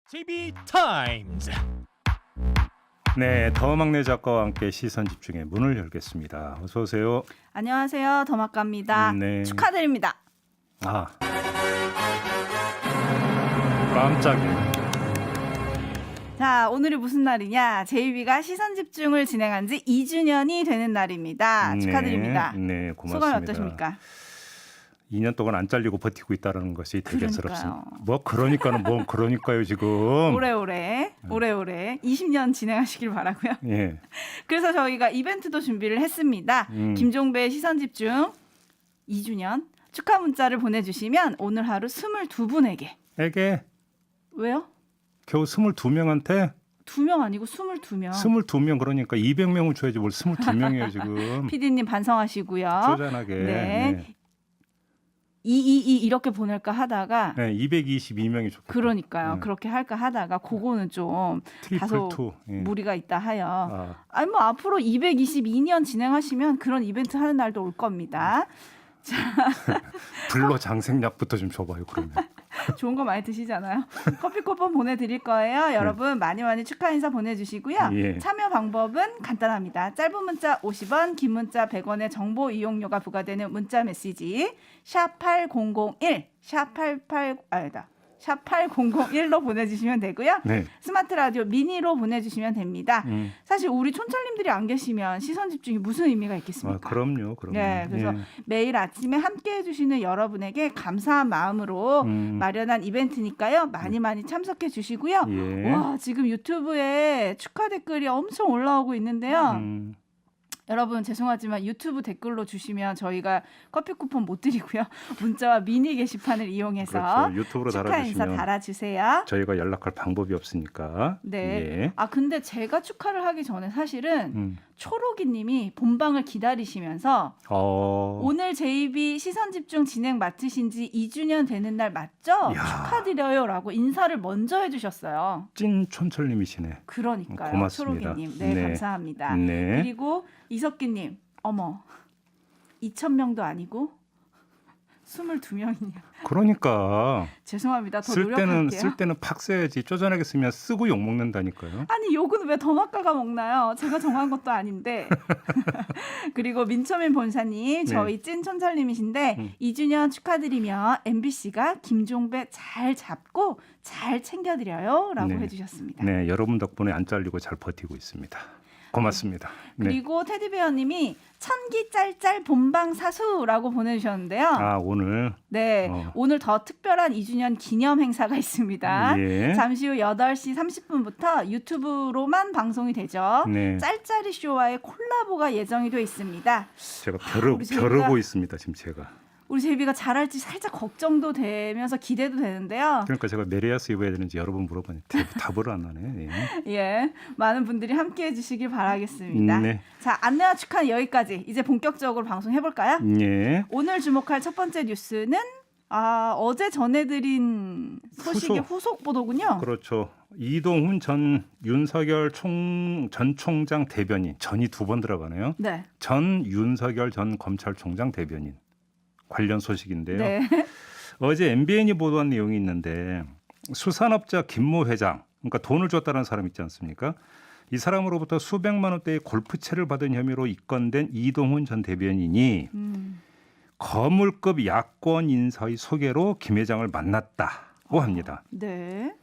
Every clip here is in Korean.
JB타임즈. 네, 더 막내 작가와 함께 시선 집중의 문을 열겠습니다. 어서 오세요. 안녕하세요. 더막갑니다. 네. 축하드립니다. 아, 깜짝이야. 자, 오늘이 무슨 날이냐? JB가 시선 집중을 진행한 지 2주년이 되는 날입니다. 축하드립니다. 네, 고맙습니다. 소감이 어떠십니까? 2년 동안 안 잘리고 버티고 있다는 것이 대견스럽습니다. 그러니까요. 뭐 그러니까는 뭔 그러니까요 지금. 오래오래 20년 진행하시길 바라고요. 예. 그래서 저희가 이벤트도 준비를 했습니다. 김종배의 시선 집중 2주년 축하 문자를 보내주시면 오늘 하루 22분에게. 에게 왜요? 겨우 22명한테 2명 아니고 22명. 22명 그러니까 200명을 줘야지 뭘 22명이에요 지금. PD님 반성하시고요. 쪼잔하게. 네. 222 이렇게 보낼까 하다가 네, 222명이 좋겠다. 그러니까요. 네. 그렇게 할까 하다가 그거는 좀 트리플 다소 투. 예. 무리가 있다 하여 아, 아니 뭐 앞으로 222년 진행하시면 그런 이벤트 하는 날도 올 겁니다. 불로 장생약부터 좀 줘봐요 그러면. 좋은 거 많이 드시잖아요. 커피 쿠폰 보내드릴 거예요. 여러분 많이 축하 인사 보내주시고요. 예. 참여 방법은 간단합니다. 짧은 문자 50원, 긴 문자 100원의 정보 이용료가 부과되는 문자 메시지 샵 8001, 샵 8001로 보내주시면 되고요. 네. 스마트 라디오 미니로 보내주시면 됩니다. 사실 우리 촌철님들이 안 계시면 시선 집중이 무슨 의미가 있겠습니까? 아, 그럼요. 네, 그래서 예. 매일 아침에 함께해 주시는 여러분에게 감사한 마음으로 마련한 이벤트니까요. 많이 참석해 주시고요. 예. 와, 지금 유튜브에 축하 댓글이 엄청 올라오고 있는데요. 여러분 죄송하지만 유튜브 댓글로 주시면 저희가 커피 쿠폰 못 드리고요. 문자와 미니 게시판을 이용해서 그렇죠. 유튜브로 축하 인사 달아주시면 달아주세요. 저희가 연락할 방법이 없으니까. 네. 예. 아 근데 제가 축하를 하기 전에 사실은 초록이님이 본방을 기다리시면서 오늘 JB 시선 집중 진행 맡으신 지 2주년 되는 날 맞죠? 야. 축하드려요라고 인사를 먼저 해주셨어요. 찐 촌철님이시네. 그러니까요. 고맙습니다. 초록이님. 네, 네. 감사합니다. 네. 그리고 이석기님. 어머 2,000명도 아니고 22명이냐. 그러니까 죄송합니다. 더 쓸 노력할게요. 때는 팍 써야지. 쪼잔하게 쓰면 쓰고 욕 먹는다니까요. 아니 욕은 왜 더마카가 먹나요? 제가 정한 것도 아닌데. 그리고 민초민 본사님 저희 찐 촌철님이신데 2주년 축하드리며 MBC가 김종배 잘 잡고 잘 챙겨드려요 라고 네. 해주셨습니다. 네, 여러분 덕분에 안 잘리고 잘 버티고 있습니다. 고맙습니다. 네. 그리고 테디베어님이 천기 짤짤 본방 사수라고 보내주셨는데요. 아, 오늘 네, 오늘 더 특별한 2주년 기념 행사가 있습니다. 예. 잠시 후 8시 30분부터 유튜브로만 방송이 되죠. 네. 짤짤이 쇼와의 콜라보가 예정이 되어 있습니다. 제가 우리 제이가- 벼르고 있습니다. 지금 제가. 우리 제이비가 잘할지 살짝 걱정도 되면서 기대도 되는데요. 그러니까 제가 메리아스 입어야 되는지 여러 번 물어봤는데 답을 안 하네. 예. 예, 많은 분들이 함께해 주시길 바라겠습니다. 네. 자, 안내와 축하는 여기까지. 이제 본격적으로 방송해볼까요? 예. 오늘 주목할 첫 번째 뉴스는 어제 전해드린 소식의 후속 보도군요. 그렇죠. 이동훈 전 윤석열 전 총장 대변인, 전이 두 번 들어가네요. 네. 전 윤석열 전 검찰총장 대변인 관련 소식인데요. 네. 어제 MBN이 보도한 내용이 있는데 수산업자 김모 회장, 그러니까 돈을 줬다는 사람 있지 않습니까? 이 사람으로부터 수백만 원대의 골프채를 받은 혐의로 입건된 이동훈 전 대변인이 거물급 야권 인사의 소개로 김 회장을 만났다고 합니다. 네.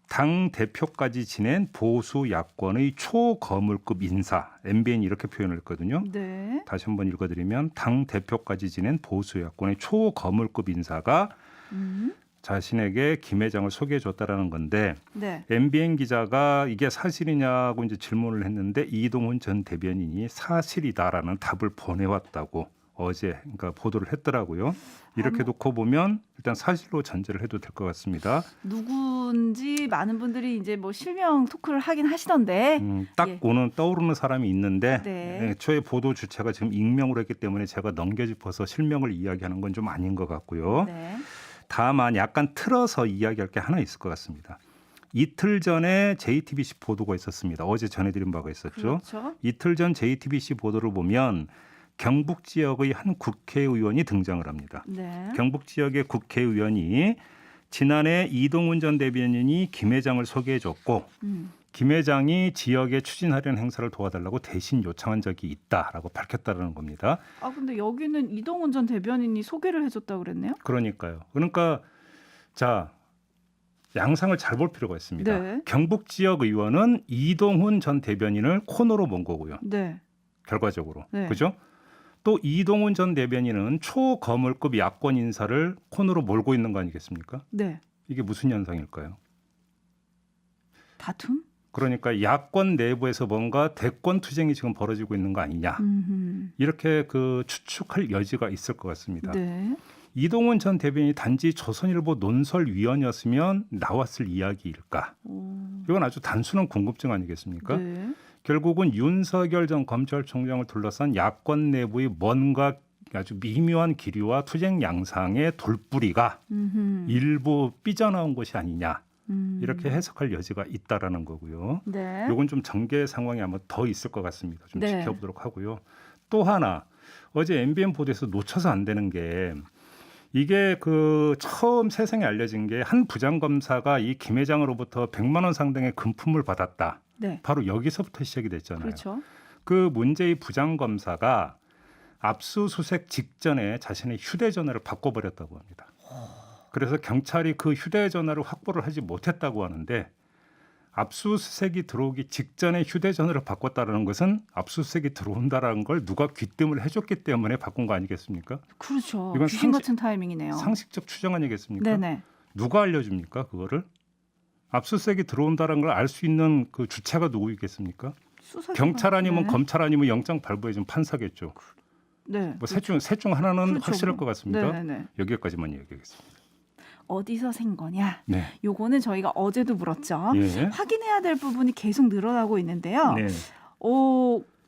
당 대표까지 지낸 보수 야권의 초거물급 인사, MBN이 이렇게 표현을 했거든요. 네. 다시 한번 읽어드리면 당 대표까지 지낸 보수 야권의 초거물급 인사가 자신에게 김 회장을 소개해 줬다라는 건데 네. MBN 기자가 이게 사실이냐고 이제 질문을 했는데 이동훈 전 대변인이 사실이다라는 답을 보내왔다고 어제 그러니까 보도를 했더라고요. 이렇게 놓고 보면 일단 사실로 전제를 해도 될 것 같습니다. 누군지 많은 분들이 이제 뭐 실명 토크를 하긴 하시던데. 딱 예. 떠오르는 사람이 있는데 네. 애초에 보도 주체가 지금 익명으로 했기 때문에 제가 넘겨짚어서 실명을 이야기하는 건 좀 아닌 것 같고요. 네. 다만 약간 틀어서 이야기할 게 하나 있을 것 같습니다. 이틀 전에 JTBC 보도가 있었습니다. 어제 전해드린 바가 있었죠. 그렇죠. 이틀 전 JTBC 보도를 보면 경북 지역의 한 국회의원이 등장을 합니다. 네. 경북 지역의 국회의원이 지난해 이동훈 전 대변인이 김 회장을 소개해줬고 김 회장이 지역에 추진하려는 행사를 도와달라고 대신 요청한 적이 있다라고 밝혔다는 겁니다. 아 근데 여기는 이동훈 전 대변인이 소개를 해줬다고 그랬네요. 그러니까요. 그러니까 자 양상을 잘 볼 필요가 있습니다. 네. 경북 지역 의원은 이동훈 전 대변인을 코너로 몬 거고요. 네. 결과적으로. 네. 그죠? 또 이동훈 전 대변인은 초거물급 야권 인사를 코너로 몰고 있는 거 아니겠습니까? 네. 이게 무슨 현상일까요? 다툼? 그러니까 야권 내부에서 뭔가 대권 투쟁이 지금 벌어지고 있는 거 아니냐. 이렇게 그 추측할 여지가 있을 것 같습니다. 네. 이동훈 전 대변인이 단지 조선일보 논설위원이었으면 나왔을 이야기일까? 이건 아주 단순한 궁금증 아니겠습니까? 네. 결국은 윤석열 전 검찰총장을 둘러싼 야권 내부의 뭔가 아주 미묘한 기류와 투쟁 양상의 돌뿌리가 일부 삐져나온 것이 아니냐. 이렇게 해석할 여지가 있다라는 거고요. 네. 이건 좀 전개 상황이 아마 더 있을 것 같습니다. 좀 네. 지켜보도록 하고요. 또 하나 어제 MBN 보도에서 놓쳐서 안 되는 게 이게 그 처음 세상에 알려진 게 한 부장검사가 이 김 회장으로부터 100만 원 상당의 금품을 받았다. 네. 바로 여기서부터 시작이 됐잖아요. 그렇죠. 그 문제의 부장검사가 압수수색 직전에 자신의 휴대전화를 바꿔버렸다고 합니다. 그래서 경찰이 그 휴대전화를 확보를 하지 못했다고 하는데 압수수색이 들어오기 직전에 휴대전화를 바꿨다는 것은 압수수색이 들어온다는 걸 누가 귀뜸을 해줬기 때문에 바꾼 거 아니겠습니까? 그렇죠. 이건 귀신 같은 타이밍이네요. 상식적 추정 아니겠습니까? 네네. 누가 알려줍니까 그거를? 압수수색이 들어온다는 걸 알 수 있는 그 주체가 누구이겠습니까? 수사기관. 경찰 아니면 네. 검찰 아니면 영장 발부해 준 판사겠죠. 네. 뭐 셋 중 하나는 그렇죠. 확실할 것 같습니다. 네네. 여기까지만 얘기하겠습니다. 어디서 생 거냐? 네. 요거는 저희가 어제도 물었죠. 예. 확인해야 될 부분이 계속 늘어나고 있는데요. 네.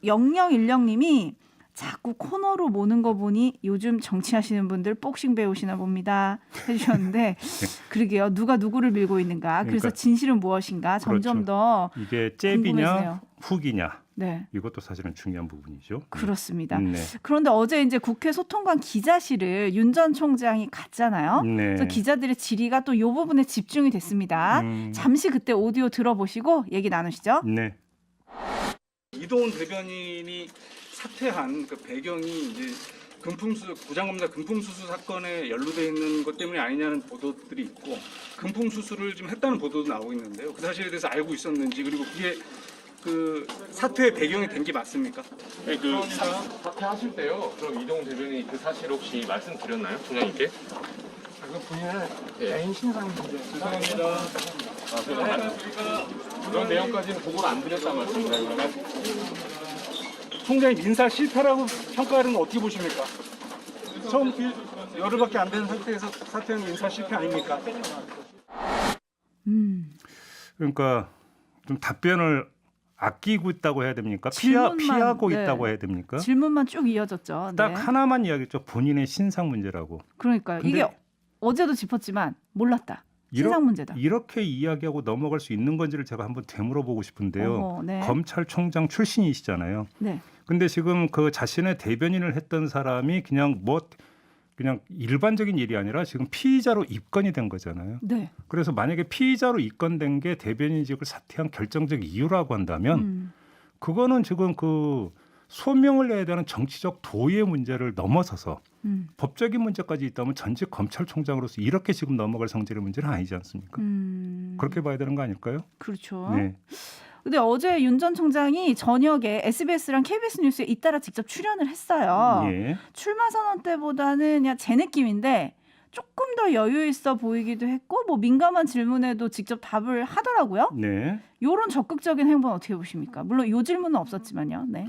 0016님이 자꾸 코너로 모는 거 보니 요즘 정치하시는 분들 복싱 배우시나 봅니다 해주셨는데 그러게요. 누가 누구를 밀고 있는가. 그래서 그러니까, 진실은 무엇인가 점점 그렇죠. 더 이게 잽이냐 궁금해지네요. 훅이냐 네. 이것도 사실은 중요한 부분이죠. 그렇습니다. 네. 그런데 어제 이제 국회 소통관 기자실을 윤 전 총장이 갔잖아요. 네. 그래서 기자들의 질의가 또 이 부분에 집중이 됐습니다. 잠시 그때 오디오 들어보시고 얘기 나누시죠. 네. 이동훈 대변인이 사퇴한 그 배경이 이제 부장검사 금품수수 사건에 연루돼 있는 것 때문이 아니냐는 보도들이 있고 금품수수를 좀 했다는 보도도 나오고 있는데요. 그 사실에 대해서 알고 있었는지 그리고 그게 그 사퇴의 배경이 된 게 맞습니까? 네, 그 사퇴하실 때요. 그럼 이동훈 대변인이 그 사실 혹시 말씀드렸나요, 총장님께? 그 본인의 네. 개인 신상인데 죄송합니다. 그런 내용까지는 보고를 안 드렸단 말씀인가요, 그러면? 총장이 민사 실패라고 평가하는 건 어떻게 보십니까? 처음 열흘밖에 안 된 상태에서 사퇴한 민사 실패 아닙니까? 그러니까 좀 답변을 아끼고 있다고 해야 됩니까? 질문만, 피하고 네. 있다고 해야 됩니까? 질문만 쭉 이어졌죠. 딱 네. 하나만 이야기했죠. 본인의 신상 문제라고. 그러니까요. 근데 이게 어제도 짚었지만 몰랐다. 신상 문제다. 이렇게 이야기하고 넘어갈 수 있는 건지를 제가 한번 되물어보고 싶은데요. 어허, 네. 검찰총장 출신이시잖아요. 네. 근데 지금 그 자신의 대변인을 했던 사람이 그냥 일반적인 일이 아니라 지금 피의자로 입건이 된 거잖아요. 네. 그래서 만약에 피의자로 입건된 게 대변인직을 사퇴한 결정적 이유라고 한다면 그거는 지금 그 소명을 내야 되는 정치적 도의의 문제를 넘어서서 법적인 문제까지 있다면 전직 검찰총장으로서 이렇게 지금 넘어갈 성질의 문제는 아니지 않습니까? 그렇게 봐야 되는 거 아닐까요? 그렇죠. 네. 근데 어제 윤 전 총장이 저녁에 SBS랑 KBS 뉴스에 잇따라 직접 출연을 했어요. 예. 출마 선언 때보다는 그냥 제 느낌인데 조금 더 여유 있어 보이기도 했고 뭐 민감한 질문에도 직접 답을 하더라고요. 네. 이런 적극적인 행보는 어떻게 보십니까? 물론 이 질문은 없었지만요. 네.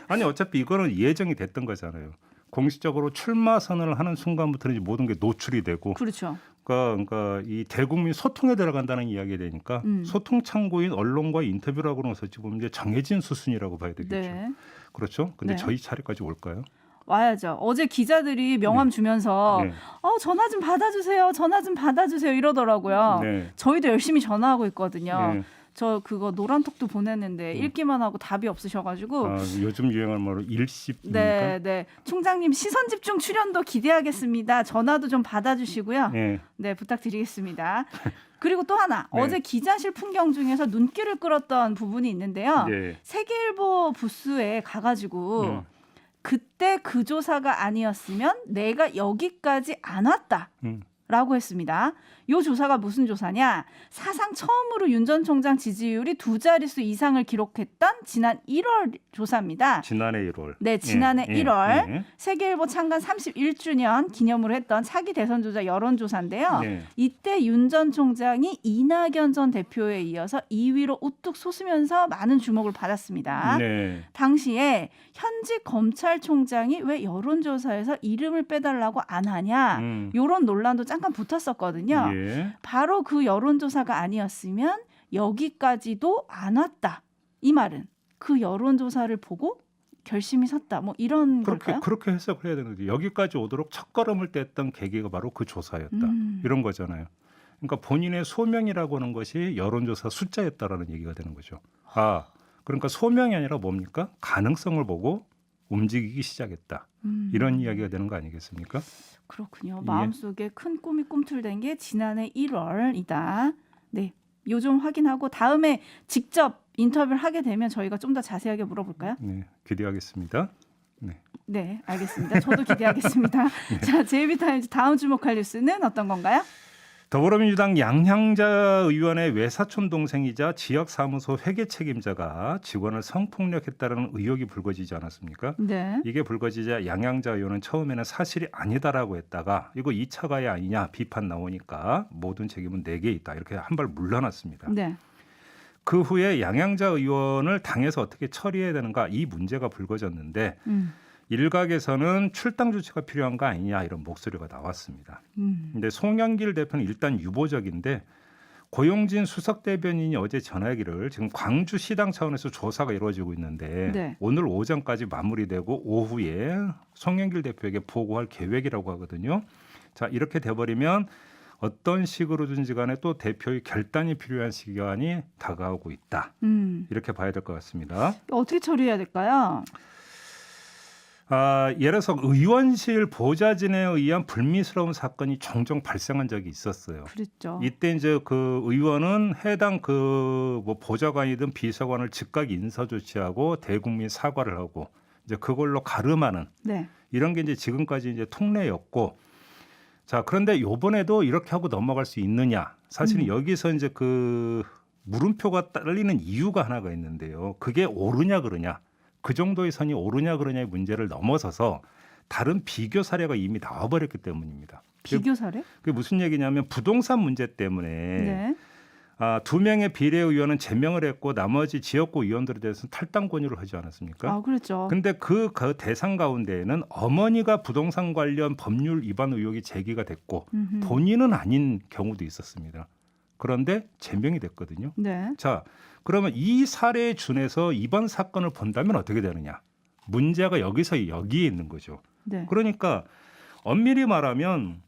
아니 어차피 이거는 예정이 됐던 거잖아요. 공식적으로 출마 선언을 하는 순간부터는 이제 모든 게 노출이 되고 그렇죠. 그러니까 이 대국민 소통에 들어간다는 이야기가 되니까 소통 창구인 언론과 인터뷰라고 하는 것을 보면 이제 정해진 수순이라고 봐야 되겠죠. 네. 그렇죠. 근데 네. 저희 차례까지 올까요? 와야죠. 어제 기자들이 명함 주면서 네. 전화 좀 받아주세요. 전화 좀 받아주세요 이러더라고요. 네. 저희도 열심히 전화하고 있거든요. 네. 저 그거 노란톡도 보냈는데 읽기만 하고 답이 없으셔가지고 아, 요즘 유행하는 말로 일십입니까? 네. 총장님 시선 집중 출연도 기대하겠습니다. 전화도 좀 받아주시고요. 예. 네, 부탁드리겠습니다. 그리고 또 하나 네. 어제 기자실 풍경 중에서 눈길을 끌었던 부분이 있는데요. 네. 세계일보 부스에 가가지고 그때 그 조사가 아니었으면 내가 여기까지 안 왔다. 라고 했습니다. 이 조사가 무슨 조사냐? 사상 처음으로 윤 전 총장 지지율이 2자릿수 이상을 기록했던 지난 1월 조사입니다. 지난해 1월. 네, 지난해 예, 1월 예. 세계일보 창간 31주년 기념으로 했던 차기 대선 조사 여론조사인데요. 예. 이때 윤 전 총장이 이낙연 전 대표에 이어서 2위로 우뚝 솟으면서 많은 주목을 받았습니다. 네. 당시에 현직 검찰총장이 왜 여론조사에서 이름을 빼달라고 안 하냐 이런 논란도 잠깐 붙었었거든요. 예. 바로 그 여론조사가 아니었으면 여기까지도 안 왔다. 이 말은 그 여론조사를 보고 결심이 섰다. 뭐 이런 걸까요? 그렇게 해석을 해야 되는 거죠. 여기까지 오도록 첫걸음을 뗐던 계기가 바로 그 조사였다. 이런 거잖아요. 그러니까 본인의 소명이라고 하는 것이 여론조사 숫자였다라는 얘기가 되는 거죠. 아, 그러니까 소명이 아니라 뭡니까? 가능성을 보고 움직이기 시작했다. 이런 이야기가 되는 거 아니겠습니까? 그렇군요. 예. 마음속에 큰 꿈이 꿈틀댄 게 지난해 1월이다. 네, 요 좀 확인하고 다음에 직접 인터뷰를 하게 되면 저희가 좀 더 자세하게 물어볼까요? 네, 기대하겠습니다. 네. 네, 알겠습니다. 저도 기대하겠습니다. 자, JB타임즈 다음 주목할 뉴스는 어떤 건가요? 더불어민주당 양향자 의원의 외사촌 동생이자 지역사무소 회계 책임자가 직원을 성폭력했다는 의혹이 불거지지 않았습니까? 네. 이게 불거지자 양향자 의원은 처음에는 사실이 아니다라고 했다가 이거 2차 가해 아니냐 비판 나오니까 모든 책임은 내게 있다 이렇게 한 발 물러났습니다. 네. 그 후에 양향자 의원을 당에서 어떻게 처리해야 되는가 이 문제가 불거졌는데 일각에서는 출당 조치가 필요한 거 아니냐 이런 목소리가 나왔습니다. 근데 송영길 대표는 일단 유보적인데 고용진 수석 대변인이 어제 전하기를 지금 광주시당 차원에서 조사가 이루어지고 있는데 네. 오늘 오전까지 마무리되고 오후에 송영길 대표에게 보고할 계획이라고 하거든요. 자, 이렇게 돼버리면 어떤 식으로든지 간에 또 대표의 결단이 필요한 시간이 다가오고 있다. 이렇게 봐야 될 것 같습니다. 어떻게 처리해야 될까요? 예를 들어서 의원실 보좌진에 의한 불미스러운 사건이 종종 발생한 적이 있었어요. 그랬죠. 이때 이제 그 의원은 해당 뭐 보좌관이든 비서관을 즉각 인사 조치하고 대국민 사과를 하고 이제 그걸로 가름하는 네. 이런 게 이제 지금까지 이제 통례였고, 자 그런데 이번에도 이렇게 하고 넘어갈 수 있느냐? 사실은 여기서 이제 그 물음표가 딸리는 이유가 하나가 있는데요. 그게 옳으냐 그러냐? 그 정도의 선이 옳으냐 그러냐의 문제를 넘어서서 다른 비교 사례가 이미 나와버렸기 때문입니다. 비교 사례? 그게 무슨 얘기냐면 부동산 문제 때문에 네. 2명의 비례의원은 제명을 했고 나머지 지역구 의원들에 대해서는 탈당 권유를 하지 않았습니까? 아, 그렇죠. 근데 그 대상 가운데에는 어머니가 부동산 관련 법률 위반 의혹이 제기가 됐고 본인은 아닌 경우도 있었습니다. 그런데 제명이 됐거든요. 네. 자, 그러면 이 사례에 준해서 이번 사건을 본다면 어떻게 되느냐? 문제가 여기에 있는 거죠. 네. 그러니까 엄밀히 말하면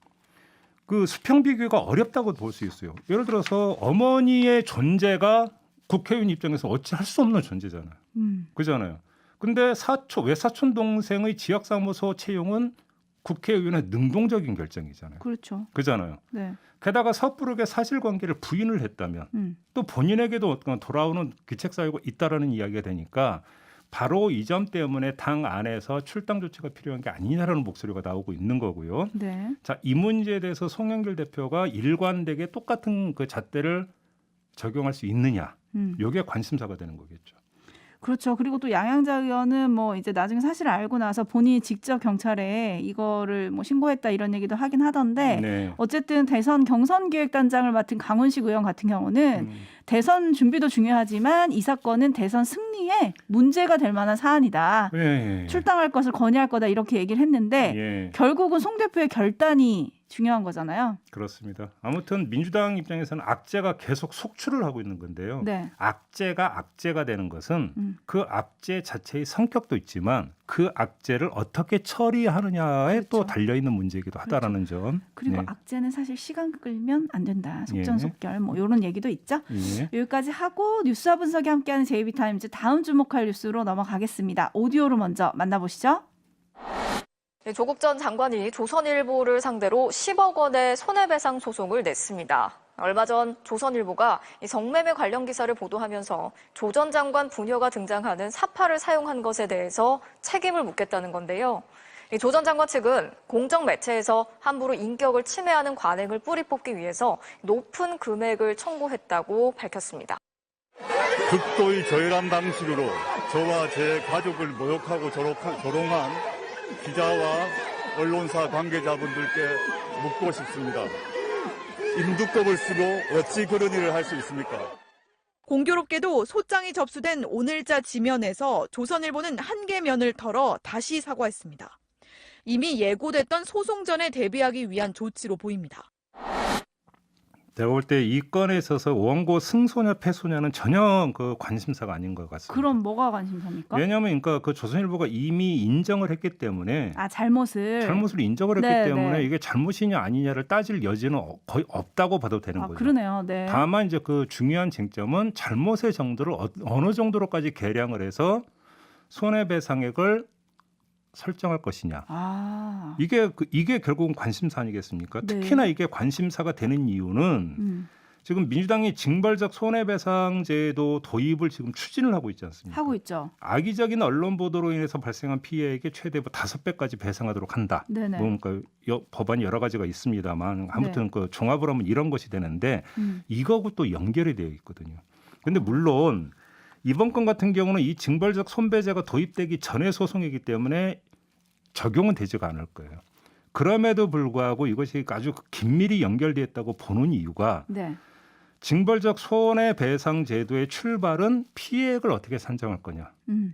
그 수평 비교가 어렵다고 볼 수 있어요. 예를 들어서 어머니의 존재가 국회의원 입장에서 어찌할 수 없는 존재잖아요. 그잖아요. 근데 외사촌 동생의 지역사무소 채용은 국회의원의 능동적인 결정이잖아요. 그렇죠. 그잖아요. 네. 게다가 섣부르게 사실관계를 부인을 했다면 또 본인에게도 돌아오는 귀책사유가 있다라는 이야기가 되니까 바로 이 점 때문에 당 안에서 출당 조치가 필요한 게 아니냐라는 목소리가 나오고 있는 거고요. 네. 자, 이 문제에 대해서 송영길 대표가 일관되게 똑같은 그 잣대를 적용할 수 있느냐? 이게 관심사가 되는 거겠죠. 그렇죠. 그리고 또 양향자 의원은 뭐 이제 나중에 사실을 알고 나서 본인이 직접 경찰에 이거를 뭐 신고했다 이런 얘기도 하긴 하던데 네. 어쨌든 대선 경선기획단장을 맡은 강훈식 의원 같은 경우는 대선 준비도 중요하지만 이 사건은 대선 승리에 문제가 될 만한 사안이다. 예. 출당할 것을 건의할 거다 이렇게 얘기를 했는데 예. 결국은 송 대표의 결단이 중요한 거잖아요. 그렇습니다. 아무튼 민주당 입장에서는 악재가 계속 속출을 하고 있는 건데요. 네. 악재가 악재가 되는 것은 그 그 악재 자체의 성격도 있지만 그 악재를 어떻게 처리하느냐에 그렇죠. 또 달려 있는 문제이기도 하다라는 점. 그리고 네. 악재는 사실 시간 끌면 안 된다. 예. 속전속결 뭐 이런 얘기도 있죠. 예. 여기까지 하고 뉴스와 분석이 함께하는 JB타임즈 다음 주목할 뉴스로 넘어가겠습니다. 오디오로 먼저 만나보시죠. 네, 조국 전 장관이 조선일보를 상대로 10억 원의 손해배상 소송을 냈습니다. 얼마 전 조선일보가 이 성매매 관련 기사를 보도하면서 조 전 장관 부녀가 등장하는 사파를 사용한 것에 대해서 책임을 묻겠다는 건데요. 조 전 장관 측은 공적 매체에서 함부로 인격을 침해하는 관행을 뿌리 뽑기 위해서 높은 금액을 청구했다고 밝혔습니다. 극도의 저열한 방식으로 저와 제 가족을 모욕하고 조롱한 기자와 언론사 관계자분들께 묻고 싶습니다. 임두법을 쓰고 어찌 그런 일을 할 수 있습니까? 공교롭게도 소장이 접수된 오늘자 지면에서 조선일보는 한 개 면을 털어 다시 사과했습니다. 이미 예고됐던 소송 전에 대비하기 위한 조치로 보입니다. 제가 볼 때 이 건에 있어서 원고 승소냐 패소냐는 전혀 그 관심사가 아닌 것 같습니다. 그럼 뭐가 관심사입니까? 왜냐하면 그러니까 그 조선일보가 이미 인정을 했기 때문에 잘못을 인정을 했기 네, 때문에 네. 이게 잘못이냐 아니냐를 따질 여지는 거의 없다고 봐도 되는 거죠. 그러네요. 네. 다만 이제 그 중요한 쟁점은 잘못의 정도를 어느 정도로까지 계량을 해서 손해배상액을 설정할 것이냐. 이게 결국은 관심사 아니겠습니까? 네. 특히나 이게 관심사가 되는 이유는 지금 민주당이 징벌적 손해배상제도 도입을 지금 추진을 하고 있지 않습니까? 하고 있죠. 악의적인 언론 보도로 인해서 발생한 피해에게 최대 5배까지 배상하도록 한다. 네네. 그러니까 법안이 여러 가지가 있습니다만 아무튼 그 종합을 하면 이런 것이 되는데 이거하고 또 연결이 되어 있거든요. 그런데 물론 이번 건 같은 경우는 이 징벌적 손배제가 도입되기 전의 소송이기 때문에 적용은 되지가 않을 거예요. 그럼에도 불구하고 이것이 아주 긴밀히 연결되어 있다고 보는 이유가 네. 징벌적 손해배상 제도의 출발은 피해액을 어떻게 산정할 거냐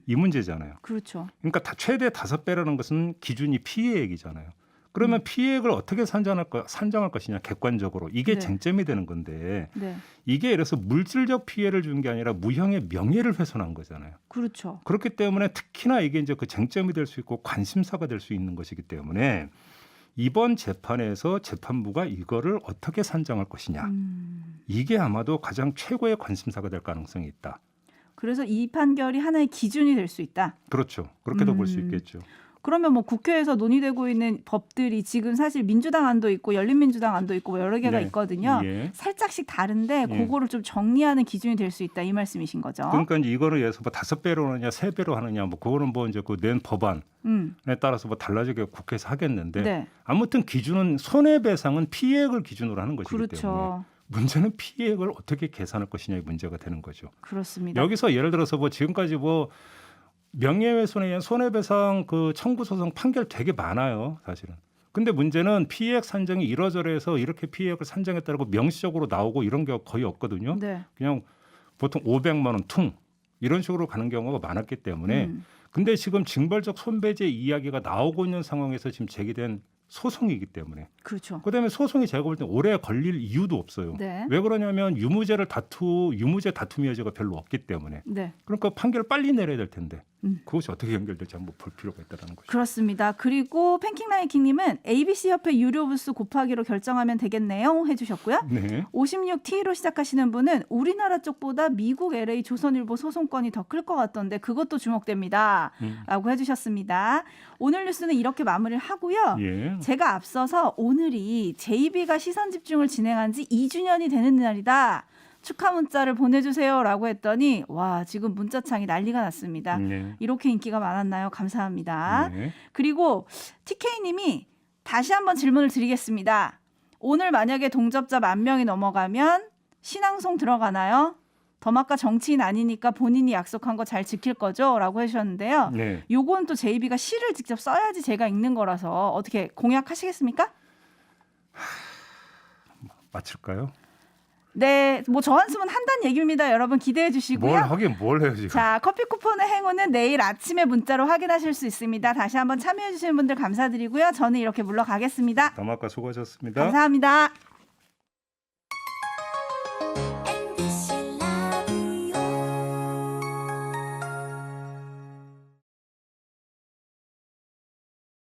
이 문제잖아요. 그렇죠. 그러니까 최대 5배라는 것은 기준이 피해액이잖아요. 그러면 피해액을 어떻게 산정할 것이냐 객관적으로 이게 네. 쟁점이 되는 건데 네. 이게 예를 들어서 물질적 피해를 준 게 아니라 무형의 명예를 훼손한 거잖아요. 그렇죠. 그렇기 때문에 특히나 이게 이제 그 쟁점이 될 수 있고 관심사가 될 수 있는 것이기 때문에 이번 재판에서 재판부가 이거를 어떻게 산정할 것이냐 이게 아마도 가장 최고의 관심사가 될 가능성이 있다. 그래서 이 판결이 하나의 기준이 될 수 있다. 그렇죠. 그렇게도 볼 수 있겠죠. 그러면 뭐 국회에서 논의되고 있는 법들이 지금 사실 민주당 안도 있고 열린민주당 안도 있고 뭐 여러 개가 네. 있거든요. 예. 살짝씩 다른데 예. 그거를 좀 정리하는 기준이 될 수 있다 이 말씀이신 거죠. 그러니까 이제 이거를 예서 뭐 5배로 하느냐 3배로 하느냐 뭐 그거는 뭐 이제 그 낸 법안에 따라서 뭐 달라지게 국회에서 하겠는데 네. 아무튼 기준은 손해배상은 피해액을 기준으로 하는 것이기 때문에 그렇죠. 문제는 피해액을 어떻게 계산할 것이냐의 문제가 되는 거죠. 그렇습니다. 여기서 예를 들어서 뭐 지금까지 뭐 명예훼손에 의한 손해배상 그 청구 소송 판결 되게 많아요, 사실은. 근데 문제는 피해액 산정이 이러저러해서 이렇게 피해액을 산정했다고 명시적으로 나오고 이런 게 거의 없거든요. 네. 그냥 보통 500만 원 퉁 이런 식으로 가는 경우가 많았기 때문에 근데 지금 징벌적 손배제 이야기가 나오고 있는 상황에서 지금 제기된 소송이기 때문에 그렇죠. 그다음에 소송이 제가 볼 때 오래 걸릴 이유도 없어요. 네. 왜 그러냐면 유무죄 다툼 여지가 별로 없기 때문에 네. 그러니까 판결을 빨리 내려야 될 텐데 그것이 어떻게 연결될지 한번 볼 필요가 있다는 거죠. 그렇습니다. 그리고 팬킹라이킹님은 ABC 협회 유료 부스 곱하기로 결정하면 되겠네요 해주셨고요. 네. 56T로 시작하시는 분은 우리나라 쪽보다 미국 LA 조선일보 소송권이 더 클 것 같던데 그것도 주목됩니다. 라고 해주셨습니다. 오늘 뉴스는 이렇게 마무리를 하고요. 예. 제가 앞서서 오늘이 JB가 시선 집중을 진행한 지 2주년이 되는 날이다. 축하 문자를 보내주세요라고 했더니 와 지금 문자창이 난리가 났습니다. 네. 이렇게 인기가 많았나요? 감사합니다. 네. 그리고 TK님이 다시 한번 질문을 드리겠습니다. 오늘 만약에 동접자 10,000명이 넘어가면 신앙송 들어가나요? 더마카 정치인 아니니까 본인이 약속한 거 잘 지킬 거죠? 라고 해주셨는데요. 네. 요건 또 JB가 시를 직접 써야지 제가 읽는 거라서 어떻게 공약하시겠습니까? 맞출까요? 네, 뭐 저 한숨은 한다는 얘기입니다. 여러분 기대해 주시고요. 뭘 하긴 뭘 해요 지금. 자, 커피 쿠폰의 행운은 내일 아침에 문자로 확인하실 수 있습니다. 다시 한번 참여해 주시는 분들 감사드리고요. 저는 이렇게 물러가겠습니다. 담화가 수고하셨습니다. 감사합니다.